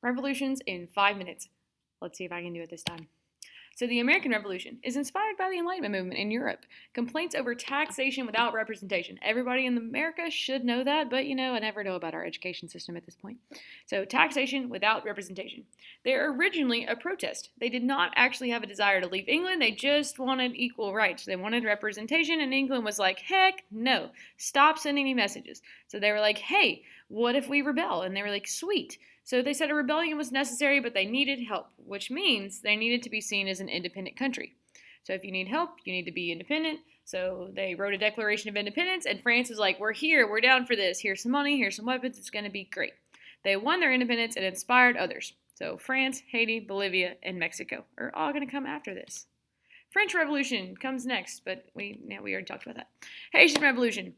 Revolutions in 5 minutes. Let's see if I can do it this time. So, the American Revolution is inspired by the Enlightenment movement in Europe. Complaints over taxation without representation. Everybody in America should know that, but I never know about our education system at this point. So, taxation without representation. They're originally a protest. They did not actually have a desire to leave England, they just wanted equal rights. They wanted representation, and England was like, heck no, stop sending me messages. So, they were like, hey, what if we rebel? And they were like, sweet. So they said a rebellion was necessary, but they needed help, which means they needed to be seen as an independent country. So if you need help, you need to be independent. So they wrote a Declaration of Independence, and France was like, we're here, we're down for this. Here's some money, here's some weapons, it's going to be great. They won their independence and inspired others. So France, Haiti, Bolivia, and Mexico are all going to come after this. French Revolution comes next, but we already talked about that. Haitian Revolution.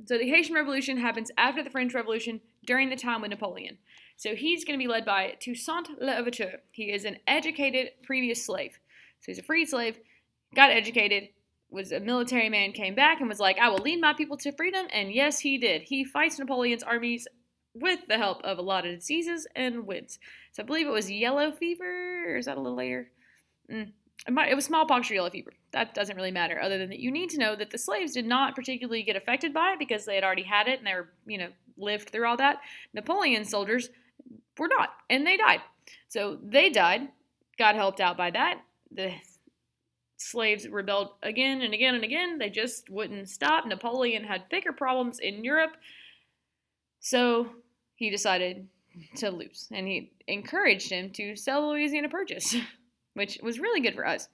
So the Haitian Revolution happens after the French Revolution during the time with Napoleon. So he's going to be led by Toussaint Louverture. He is an educated previous slave. So he's a freed slave, got educated, was a military man, came back and was like, I will lead my people to freedom. And yes, he did. He fights Napoleon's armies with the help of a lot of diseases and wins. So I believe it was yellow fever, or is that a little later? It was smallpox or yellow fever. That doesn't really matter, other than that you need to know that the slaves did not particularly get affected by it because they had already had it and they were, lived through all that. Napoleon's soldiers were not, and they died. So they died, got helped out by that. The slaves rebelled again and again and again. They just wouldn't stop. Napoleon had bigger problems in Europe, so he decided to lose, and he encouraged him to sell Louisiana Purchase, which was really good for us.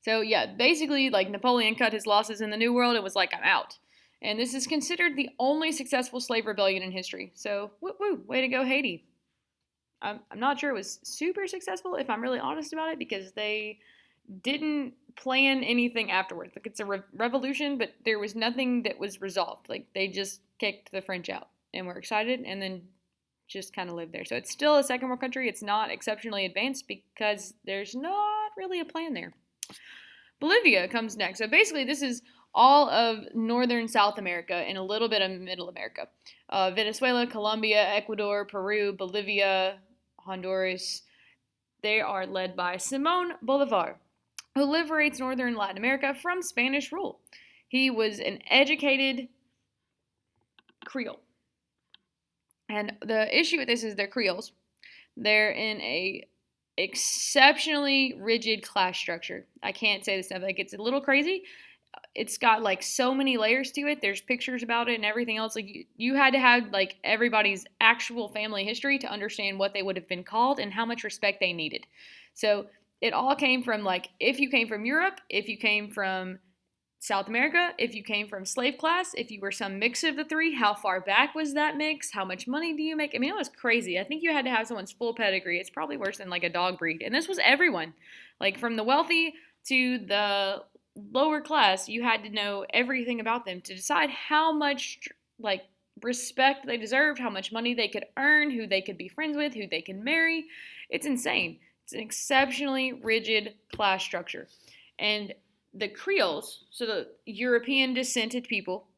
So yeah, basically, like, Napoleon cut his losses in the New World and was like, I'm out. And this is considered the only successful slave rebellion in history. So, woo, way to go, Haiti. I'm not sure it was super successful, if I'm really honest about it, because they didn't plan anything afterwards. Like, it's a revolution, but there was nothing that was resolved. Like, they just kicked the French out and were excited and then just kind of lived there. So it's still a second world country. It's not exceptionally advanced because there's not really a plan there. Bolivia comes next. So basically, this is all of northern South America and a little bit of middle America. Venezuela, Colombia, Ecuador, Peru, Bolivia, Honduras. They are led by Simon Bolivar, who liberates northern Latin America from Spanish rule. He was an educated Creole. And the issue with this is they're Creoles. They're in a exceptionally rigid class structure. I can't say this stuff. Like, it's a little crazy. It's got like so many layers to it. There's pictures about it and everything else. Like, you had to have like everybody's actual family history to understand what they would have been called and how much respect they needed. So it all came from, like, if you came from Europe, if you came from South America, if you came from slave class, if you were some mix of the three, how far back was that mix? How much money do you make? I mean, it was crazy. I think you had to have someone's full pedigree. It's probably worse than like a dog breed. And this was everyone. Like, from the wealthy to the lower class, you had to know everything about them to decide how much, like, respect they deserved, how much money they could earn, who they could be friends with, who they can marry. It's insane. It's an exceptionally rigid class structure. And the Creoles, so the European descended people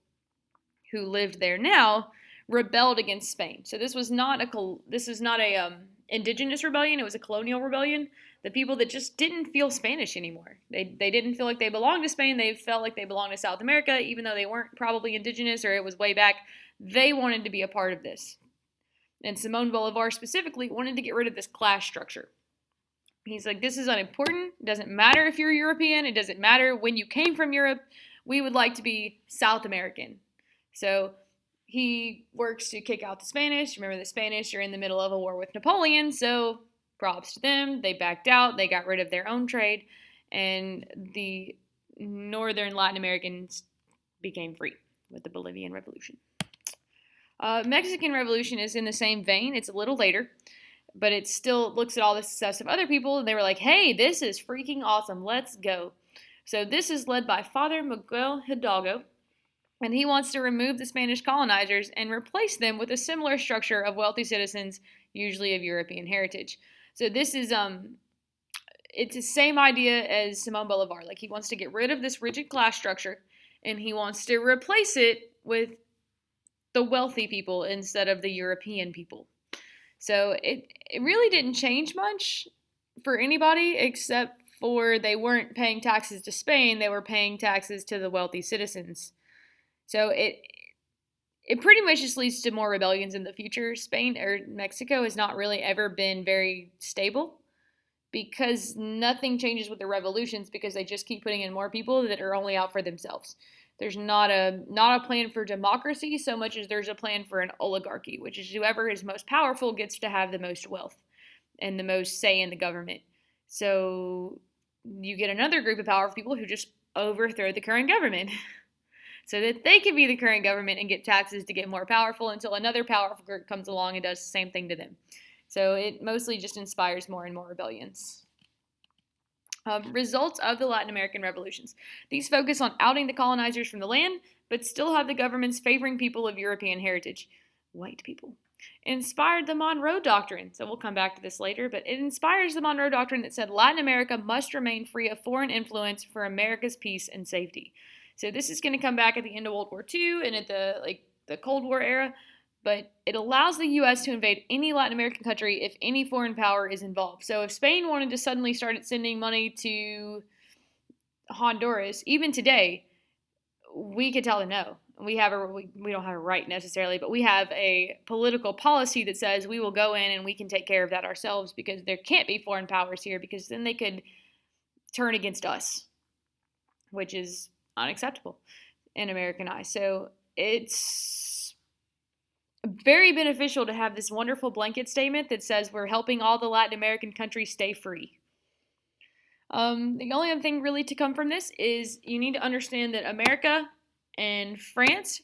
who lived there now, rebelled against Spain. So this was not a indigenous rebellion. It was a colonial rebellion. The people that just didn't feel Spanish anymore. They didn't feel like they belonged to Spain. They felt like they belonged to South America, even though they weren't probably indigenous or it was way back. They wanted to be a part of this. And Simón Bolívar specifically wanted to get rid of this class structure. He's like, this is unimportant. It doesn't matter if you're European. It doesn't matter when you came from Europe. We would like to be South American. So he works to kick out the Spanish. Remember, the Spanish are in the middle of a war with Napoleon, so props to them. They backed out. They got rid of their own trade, and the northern Latin Americans became free with the Bolivian Revolution. Mexican Revolution is in the same vein. It's a little later, but it still looks at all the success of other people, and they were like, hey, this is freaking awesome. Let's go. So this is led by Father Miguel Hidalgo, and he wants to remove the Spanish colonizers and replace them with a similar structure of wealthy citizens, usually of European heritage. So this is it's the same idea as Simón Bolívar. Like, he wants to get rid of this rigid class structure, and he wants to replace it with the wealthy people instead of the European people. So it really didn't change much for anybody except for they weren't paying taxes to Spain, they were paying taxes to the wealthy citizens. So it pretty much just leads to more rebellions in the future. Spain or Mexico has not really ever been very stable because nothing changes with the revolutions because they just keep putting in more people that are only out for themselves. There's not a plan for democracy so much as there's a plan for an oligarchy, which is whoever is most powerful gets to have the most wealth and the most say in the government. So you get another group of powerful people who just overthrow the current government so that they can be the current government and get taxes to get more powerful until another powerful group comes along and does the same thing to them. So it mostly just inspires more and more rebellions. Results of the Latin American revolutions. These focus on outing the colonizers from the land, but still have the governments favoring people of European heritage, white people. Inspired the Monroe Doctrine. So we'll come back to this later, but it inspires the Monroe Doctrine that said Latin America must remain free of foreign influence for America's peace and safety. So this is going to come back at the end of World War II and at the Cold War era, but it allows the U.S. to invade any Latin American country if any foreign power is involved. So if Spain wanted to suddenly start sending money to Honduras, even today, we could tell them no. We don't have a right necessarily, but we have a political policy that says we will go in and we can take care of that ourselves because there can't be foreign powers here because then they could turn against us, which is unacceptable in American eyes. So it's very beneficial to have this wonderful blanket statement that says we're helping all the Latin American countries stay free. The only other thing really to come from this is you need to understand that America and France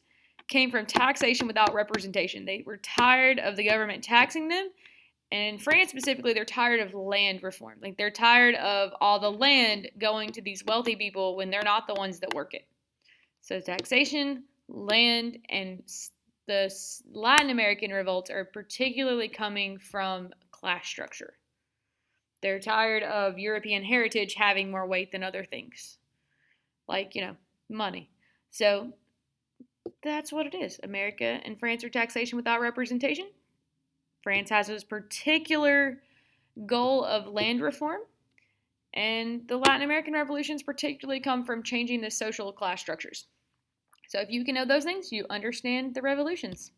came from taxation without representation. They were tired of the government taxing them. And in France specifically, they're tired of land reform. Like they're tired of all the land going to these wealthy people when they're not the ones that work it. So taxation, land, and the Latin American revolts are particularly coming from class structure. They're tired of European heritage having more weight than other things, like, money. So that's what it is. America and France are taxation without representation. France has this particular goal of land reform, and the Latin American revolutions particularly come from changing the social class structures. So if you can know those things, you understand the revolutions.